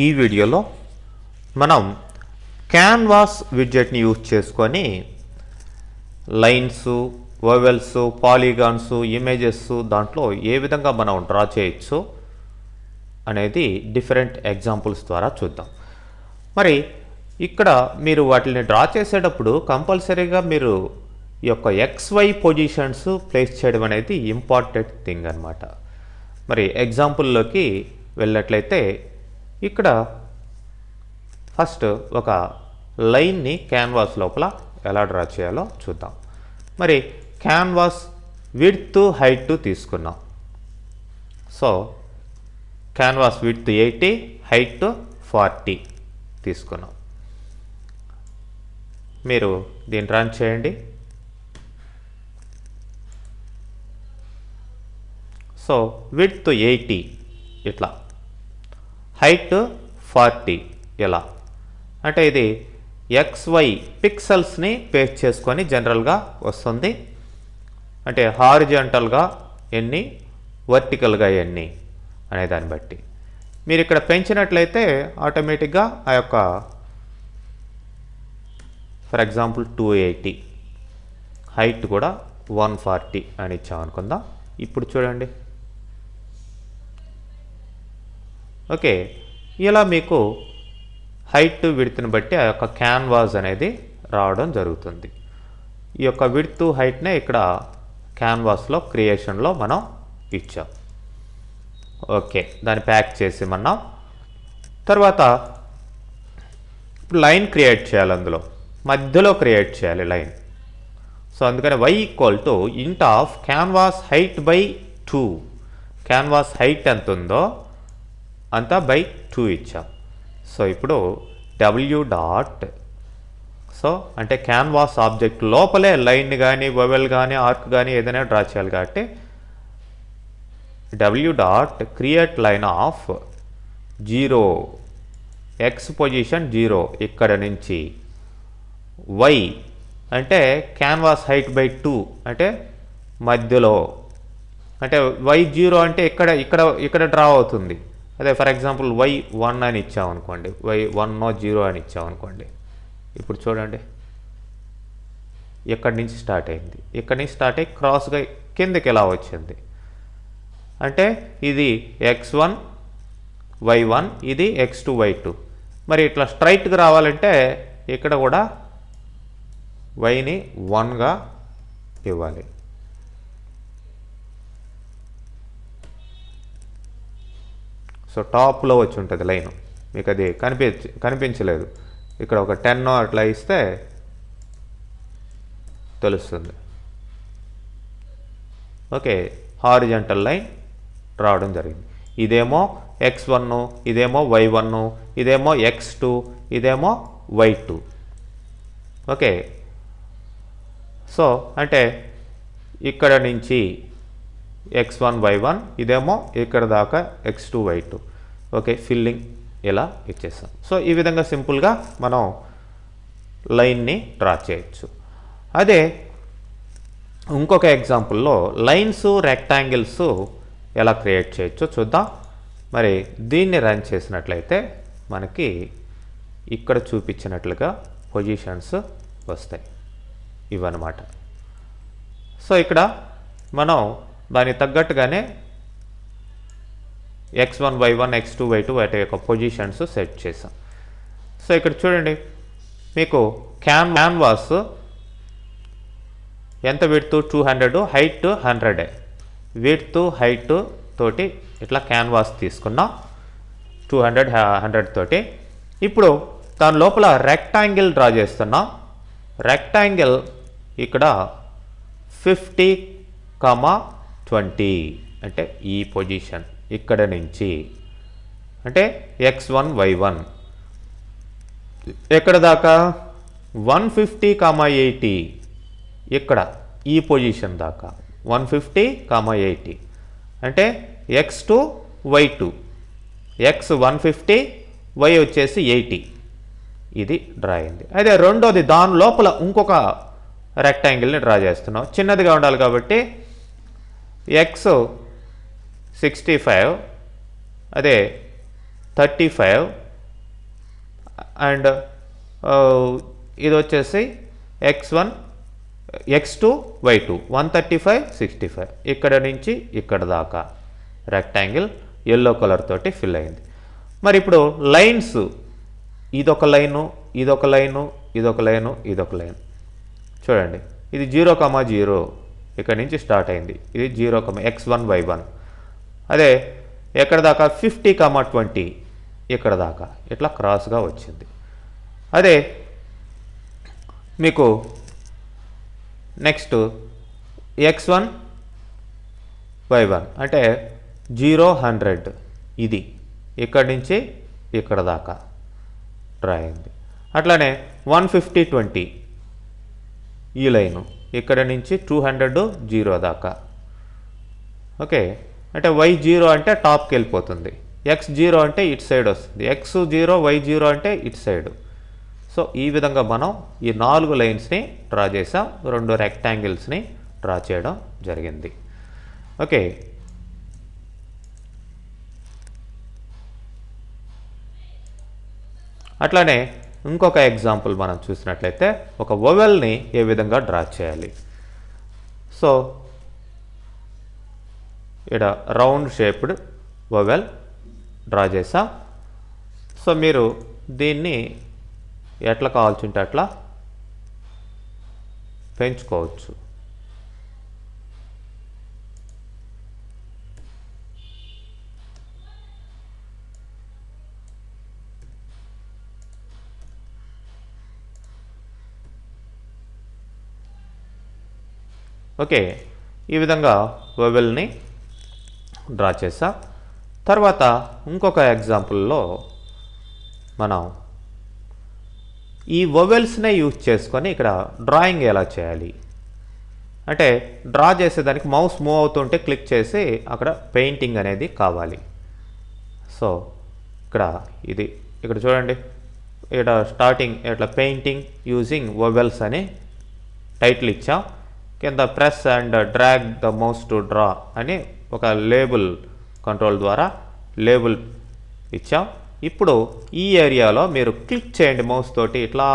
ఈ వీడియోలో మనం క్యాన్వాస్ విడ్జెట్ని యూజ్ చేసుకొని లైన్స్, ఓవెల్స్, పాలిగాన్స్, ఇమేజెస్ దాంట్లో ఏ విధంగా మనం డ్రా చేయొచ్చు అనేది డిఫరెంట్ ఎగ్జాంపుల్స్ ద్వారా చూద్దాం. మరి ఇక్కడ మీరు వాటిని డ్రా చేసేటప్పుడు కంపల్సరీగా మీరు ఈ యొక్క XY పొజిషన్స్ ప్లేస్ చేయడం అనేది ఇంపార్టెంట్ థింగ్ అన్నమాట. మరి ఎగ్జాంపుల్లోకి వెళ్ళినట్లయితే ఇక్కడ ఫస్ట్ ఒక లైన్ని క్యాన్వాస్ లోపల ఎలా డ్రా చేయాలో చూద్దాం. మరి క్యాన్వాస్ విడ్త్ హైట్ తీసుకున్నాం. సో క్యాన్వాస్ విడ్త్ 80, హైట్ 40 తీసుకున్నాం. మీరు దీన్ని రన్ చేయండి. సో విడ్త్ 80 ఇట్లా, హైట్ 40 ఇలా. అంటే ఇది XY పిక్సెల్స్ని పేస్ట్ చేసుకొని జనరల్గా వస్తుంది. అంటే హారిజాంటల్గా ఎన్ని, వర్టికల్గా ఎన్ని అనే దాన్ని బట్టి మీరు ఇక్కడ పెంచినట్లయితే ఆటోమేటిక్గా ఆ యొక్క ఫర్ ఎగ్జాంపుల్ 280, హైట్ కూడా 140 అని ఇచ్చామనుకుందాం. ఇప్పుడు చూడండి, ఓకే, ఇలా మీకు హైట్ విడ్త్ని బట్టి ఆ యొక్క క్యాన్వాస్ అనేది రావడం జరుగుతుంది. ఈ యొక్క విడ్త్ హైట్నే ఇక్కడ క్యాన్వాస్లో క్రియేషన్లో మనం ఇచ్చాం. ఓకే, దాన్ని ప్యాక్ చేసి మనం తర్వాత లైన్ క్రియేట్ చేయాలి, అందులో మధ్యలో క్రియేట్ చేయాలి లైన్. సో అందుకని y int of canvas height by 2, canvas height ఎంత ఉందో అంత బై 2 ఇచ్చాం. సో ఇప్పుడు w డాట్, సో అంటే క్యాన్వాస్ ఆబ్జెక్ట్ లోపలే లైన్ కానీ, వొవెల్ కానీ, ఆర్క్ కానీ ఏదైనా డ్రా చేయాలి కాబట్టి w dot create line of 0, x position 0 ఇక్కడ నుంచి, y అంటే క్యాన్వాస్ హైట్ బై 2 అంటే మధ్యలో, అంటే y0 అంటే ఇక్కడ డ్రా అవుతుంది. అదే ఫర్ ఎగ్జాంపుల్ y1 అని ఇచ్చామనుకోండి, y1 0 అని ఇచ్చామనుకోండి. ఇప్పుడు చూడండి, ఎక్కడి నుంచి స్టార్ట్ అయింది, ఇక్కడి నుంచి స్టార్ట్ అయ్యి క్రాస్గా కిందకి ఎలా వచ్చింది. అంటే ఇది x1 y1, ఇది x2 y2. మరి ఇట్లా స్ట్రైట్గా రావాలంటే ఇక్కడ కూడా yని 1గా ఇవ్వాలి. సో టాప్లో వచ్చి ఉంటుంది లైన్, మీకు అది కనిపించలేదు. ఇక్కడ ఒక 10 అట్లా ఇస్తే తెలుస్తుంది. ఓకే, హారిజంటల్ లైన్ రావడం జరిగింది. ఇదేమో x1, ఇదేమో y1, ఇదేమో x2, ఇదేమో y2. ఓకే, సో అంటే ఇక్కడ నుంచి x1 y1, ఇదేమో ఇక్కడ దాకా x2 y2. ఓకే, ఫిల్లింగ్ ఇలా ఇచ్చేస్తాం. సో ఈ విధంగా సింపుల్గా మనం లైన్ని డ్రా చేయొచ్చు. అదే ఇంకొక ఎగ్జాంపుల్లో లైన్స్, రెక్టాంగిల్స్ ఎలా క్రియేట్ చేయొచ్చో చూద్దాం. మరి దీన్ని రన్ చేసినట్లయితే మనకి ఇక్కడ చూపించినట్లుగా పొజిషన్స్ వస్తాయి, ఇవన్నమాట. సో ఇక్కడ మనం దానికి తగ్గట్టుగానే x1 y1 x2 y2 వాటి యొక్క పొజిషన్స్ సెట్ చేసాం. సో ఇక్కడ చూడండి, మీకు క్యాన్వాస్ ఎంత విడ్త్ 200, హైట్ 100. విడ్త్ హైట్ తోటి ఇట్లా క్యాన్వాస్ తీసుకున్నాం 200 100 తోటి. ఇప్పుడు దాని లోపల రెక్టాంగిల్ డ్రా చేస్తున్నాం. రెక్టాంగిల్ ఇక్కడ 50,20 అంటే ఈ పొజిషన్ ఇక్కడ నుంచి, అంటే x1 y1 ఎక్కడ దాకా 150,80 ఇక్కడ ఈ పొజిషన్ దాకా 150,80 అంటే x2 y2, x 150, y వచ్చేసి 80. ఇది డ్రా అయింది. అదే రెండోది దాని లోపల ఇంకొక రెక్టాంగిల్ని డ్రా చేస్తున్నాం. చిన్నదిగా ఉండాలి కాబట్టి x 65, అదే 35, అండ్ ఇది వచ్చేసి x1 x2 y2 135 65 ఇక్కడ నుంచి ఇక్కడ దాకా రెక్టాంగిల్ ఎల్లో కలర్ తోటి ఫిల్ అయింది. మరి ఇప్పుడు లైన్స్ ఇదొక లైను ఇదొక లైను ఇదొక లైను ఇదొక లైన్ చూడండి. ఇది 0,0 ఇక్కడ నుంచి స్టార్ట్ అయింది. ఇది 0, x1 y1. అదే ఎక్కడ దాకా 50,20 ఇక్కడ దాకా ఇట్లా క్రాస్గా వచ్చింది. అదే మీకు నెక్స్ట్ x1 y1 అంటే 0, 100 ఇది ఇక్కడి నుంచి ఇక్కడ దాకా డ్రా అయింది. అట్లానే 150, 20 ఈ లైను ఇక్కడ నుంచి 200, 0 దాకా. ఓకే, అంటే y0 అంటే టాప్కి వెళ్ళిపోతుంది, x0 అంటే ఇటు సైడ్ వస్తుంది, x0 y0 అంటే ఇటు సైడ్. సో ఈ విధంగా మనం ఈ 4 లైన్స్ని డ్రా చేసాం, 2 రెక్టాంగిల్స్ని డ్రా చేయడం జరిగింది. ఓకే, అట్లానే ఇంకొక ఎగ్జాంపుల్ మనం చూసినట్లయితే ఒక వొవెల్ని ఏ విధంగా డ్రా చేయాలి. సో ఇక్కడ రౌండ్ షేప్డ్ వొవెల్ డ్రా చేసాం. సో మీరు దీన్ని ఎట్లా కావాల్సి ఉంటే అట్లా పెంచుకోవచ్చు. ఓకే, ఈ విధంగా వొవెల్ని డ్రా చేసా. తర్వాత ఇంకొక ఎగ్జాంపుల్లో మనం ఈ వొవెల్స్నే యూజ్ చేసుకొని ఇక్కడ డ్రాయింగ్ ఎలా చేయాలి అంటే, డ్రా చేసేదానికి మౌస్ మూవ్ అవుతుంటే క్లిక్ చేసి అక్కడ పెయింటింగ్ అనేది కావాలి. సో ఇక్కడ చూడండి, ఇక్కడ స్టార్టింగ్ ఇట్లా పెయింటింగ్ యూజింగ్ వొవెల్స్ అని టైటిల్ ఇచ్చాం. కింద press and drag the mouse to draw అని ఒక లేబుల్ కంట్రోల్ ద్వారా లేబుల్ ఇచ్చాం. ఇప్పుడు ఈ ఏరియాలో మీరు క్లిక్ చేయండి, మౌస్ తోటి ఇట్లా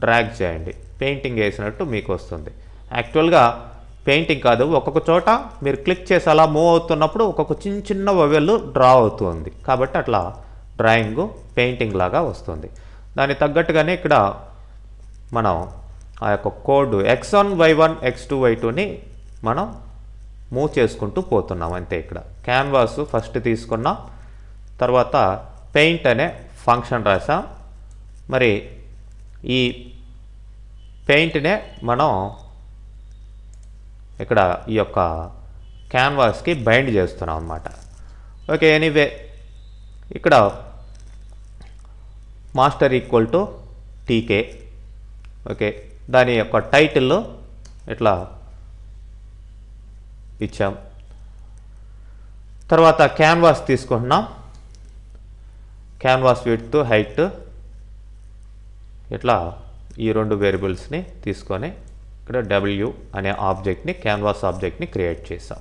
డ్రాగ్ చేయండి, పెయింటింగ్ వేసినట్టు మీకు వస్తుంది. యాక్చువల్గా పెయింటింగ్ కాదు, ఒక్కొక్క చోట మీరు క్లిక్ చేసి అలా మూవ్ అవుతున్నప్పుడు ఒక్కొక్క చిన్న చిన్న వొవెల్ డ్రా అవుతుంది, కాబట్టి అట్లా డ్రాయింగ్ పెయింటింగ్ లాగా వస్తుంది. దానికి తగ్గట్టుగానే ఇక్కడ మనం ఆ యొక్క కోడ్ x1 y1 x2 y2ని మనం మూవ్ చేసుకుంటూ పోతున్నాం అంతే. ఇక్కడ క్యాన్వాస్ ఫస్ట్ తీసుకున్నాం, తర్వాత పెయింట్ అనే ఫంక్షన్ రాసాం. మరి ఈ పెయింట్నే మనం ఇక్కడ ఈ యొక్క క్యాన్వాస్కి బైండ్ చేస్తున్నాం అన్నమాట. ఓకే, ఎనీవే ఇక్కడ master equal to TK. Okay, దాని యొక్క టైటిల్ ఇట్లా ఇచ్చాం. తర్వాత క్యాన్వాస్ తీసుకుంటున్నాం, క్యాన్వాస్ విడ్త్ హైట్ ఇట్లా ఈ 2 వేరియబుల్స్ని తీసుకొని ఇక్కడ w అనే ఆబ్జెక్ట్ని క్యాన్వాస్ ఆబ్జెక్ట్ని క్రియేట్ చేసాం.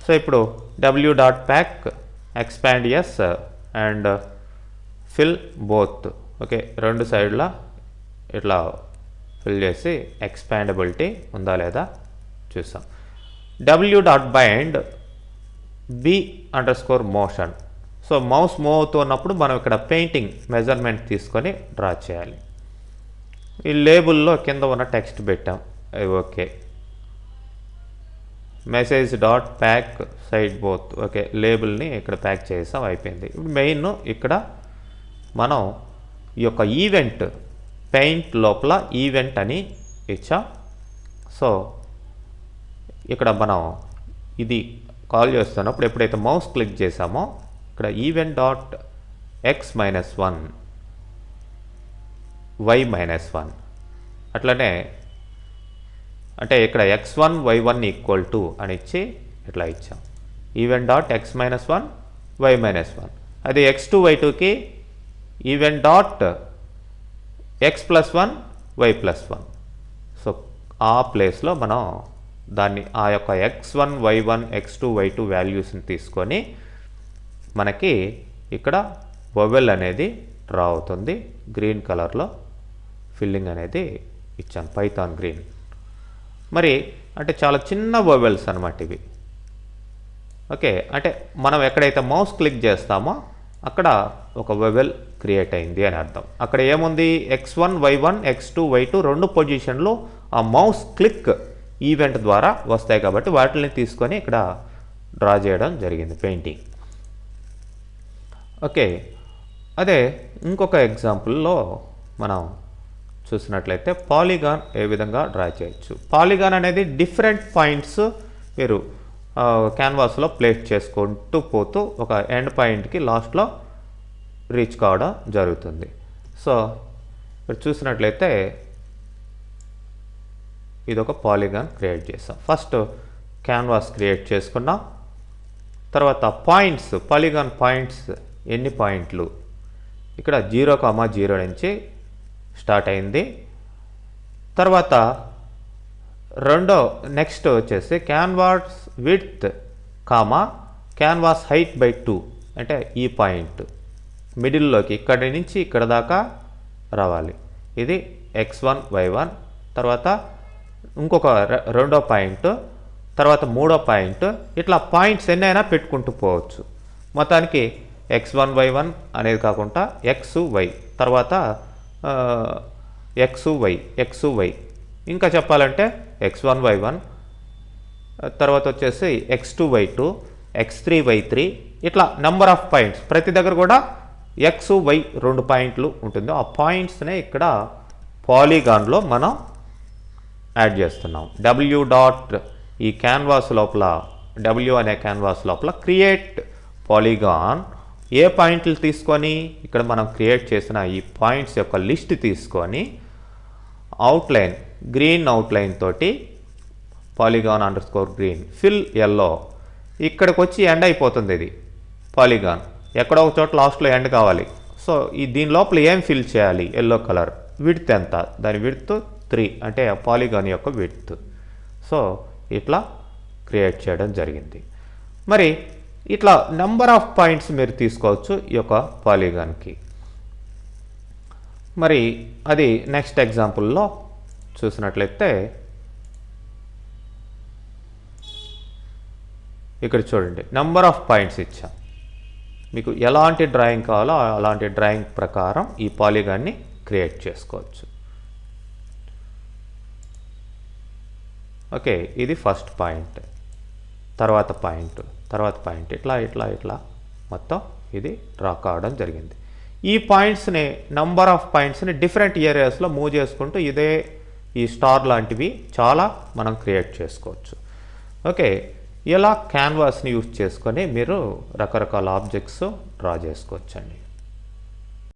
సో ఇప్పుడు w.pack expand yes and fill both. Okay, 2 సైడ్ల ఇట్లా ఫిల్ చేసి ఎక్స్పాండబిలిటీ ఉందా లేదా చూసాం. w.bind b_motion. So mouse move అవుతున్నప్పుడు మనం ఇక్కడ పెయింటింగ్ మెజర్మెంట్ తీసుకొని డ్రా చేయాలి. ఈ లేబుల్లో కింద ఉన్న టెక్స్ట్ పెట్టాం, okay. Message pack side both. Okay, లేబుల్ని ఇక్కడ ప్యాక్ చేసాం, అయిపోయింది. ఇప్పుడు మెయిన్ ఇక్కడ మనం ఈ యొక్క ఈవెంట్ పెయింట్ లోపల ఈవెంట్ అని ఇచ్చాం. సో ఇక్కడ మనం ఇది కాల్ చేస్తున్నప్పుడు ఎప్పుడైతే మౌస్ క్లిక్ చేసామో ఇక్కడ ఈవెంట్.x-1 y-1 అట్లనే అంటే ఇక్కడ x1 y1 ఈక్వల్ టు అని ఇచ్చి ఇట్లా ఇచ్చాం. ఈవెంట్.x-1 y-1. అది x2 y2కి ఈవెంట్.x+1 y+1. సో ఆ ప్లేస్లో మనం దాన్ని ఆ యొక్క x1 y1 x2 y2 వాల్యూస్ని తీసుకొని మనకి ఇక్కడ వొవెల్ అనేది డ్రా అవుతుంది. గ్రీన్ కలర్లో ఫిల్లింగ్ అనేది ఇచ్చాను, పైథాన్ గ్రీన్. మరి అంటే చాలా చిన్న వొవెల్స్ అనమాట ఇవి. ఓకే, అంటే మనం ఎక్కడైతే మౌస్ క్లిక్ చేస్తామో అక్కడ ఒక వొవెల్ క్రియేట్ అయింది అని అర్థం. అక్కడ ఏముంది, x1 y1 x2 y2 రెండు పొజిషన్లు ఆ మౌస్ క్లిక్ ఈవెంట్ ద్వారా వస్తాయి కాబట్టి వాటిని తీసుకొని ఇక్కడ డ్రా చేయడం జరిగింది పెయింటింగ్. ఓకే, అదే ఇంకొక ఎగ్జాంపుల్లో మనం చూసినట్లయితే పాలిగాన్ ఏ విధంగా డ్రా చేయొచ్చు. పాలిగాన్ అనేది డిఫరెంట్ పాయింట్స్ మీరు క్యాన్వాస్లో ప్లేస్ చేసుకుంటూ పోతూ ఒక ఎండ్ పాయింట్కి లాస్ట్లో రీచ్ కావడం జరుగుతుంది. సో మీరు చూసినట్లయితే ఇది ఒక పాలిగాన్ క్రియేట్ చేస్తాం. ఫస్ట్ క్యాన్వాస్ క్రియేట్ చేసుకున్నాం. తర్వాత పాయింట్స్, పాలిగాన్ పాయింట్స్ ఎన్ని పాయింట్లు, ఇక్కడ 0,0 నుంచి స్టార్ట్ అయింది. తర్వాత నెక్స్ట్ వచ్చేసి canvas width canvas height by 2 అంటే ఈ పాయింట్ మిడిల్లోకి ఇక్కడి నుంచి ఇక్కడ దాకా రావాలి. ఇది x1 y1. తర్వాత ఇంకొక రెండో పాయింట్, తర్వాత మూడో పాయింట్, ఇట్లా పాయింట్స్ ఎన్నైనా పెట్టుకుంటూ పోవచ్చు. మొత్తానికి x1 y1 అనేది కాకుండా xy, తర్వాత xy, ఇంకా చెప్పాలంటే x1 y1, తర్వాత వచ్చేసి x2 y2, x3 y3, ఇట్లా నెంబర్ ఆఫ్ పాయింట్స్ ప్రతి దగ్గర కూడా xy 2 పాయింట్లు ఉంటుంది. ఆ పాయింట్స్నే ఇక్కడ పాలిగాన్లో మనం యాడ్ చేస్తున్నాం. w డాట్ ఈ క్యాన్వాస్ లోపల, w అనే క్యాన్వాస్ లోపల క్రియేట్ పాలిగాన్ ఏ పాయింట్లు తీసుకొని ఇక్కడ మనం క్రియేట్ చేసిన ఈ పాయింట్స్ యొక్క లిస్ట్ తీసుకొని అవుట్లైన్ గ్రీన్ అవుట్లైన్ తోటి పాలిగాన్ _green ఫిల్ ఎల్లో ఇక్కడికి వచ్చి ఎండ్ అయిపోతుంది. ఇది పాలిగాన్ ఎక్కడో ఒక చోట లాస్ట్లో ఎండ్ కావాలి. సో దీని లోపల ఏం ఫిల్ చేయాలి, ఎల్లో కలర్, విడ్త్ ఎంత, దాని విడ్త్ 3 అంటే పాలిగాన్ యొక్క విడ్త్. సో ఇట్లా క్రియేట్ చేయడం జరిగింది. మరి ఇట్లా నెంబర్ ఆఫ్ పాయింట్స్ మీరు తీసుకోవచ్చు ఈ యొక్క పాలిగాన్కి. మరి అది నెక్స్ట్ ఎగ్జాంపుల్లో చూసినట్లయితే ఇక్కడ చూడండి, నెంబర్ ఆఫ్ పాయింట్స్ ఇచ్చాం. మీకు ఎలాంటి డ్రాయింగ్ కావాలో అలాంటి డ్రాయింగ్ ప్రకారం ఈ పాలిగాన్ని క్రియేట్ చేసుకోవచ్చు. ఓకే, ఇది ఫస్ట్ పాయింట్, తర్వాత పాయింట్, ఇట్లా మొత్తం ఇది డ్రా కావడం జరిగింది. ఈ పాయింట్స్ని, నంబర్ ఆఫ్ పాయింట్స్ని డిఫరెంట్ ఏరియాస్లో మూవ్ చేసుకుంటూ ఈ స్టార్ లాంటివి చాలా మనం క్రియేట్ చేసుకోవచ్చు. ఓకే, ఇలా క్యాన్వాస్ని యూజ్ చేసుకొని మీరు రకరకాల ఆబ్జెక్ట్స్ డ్రా చేసుకోవచ్చండి.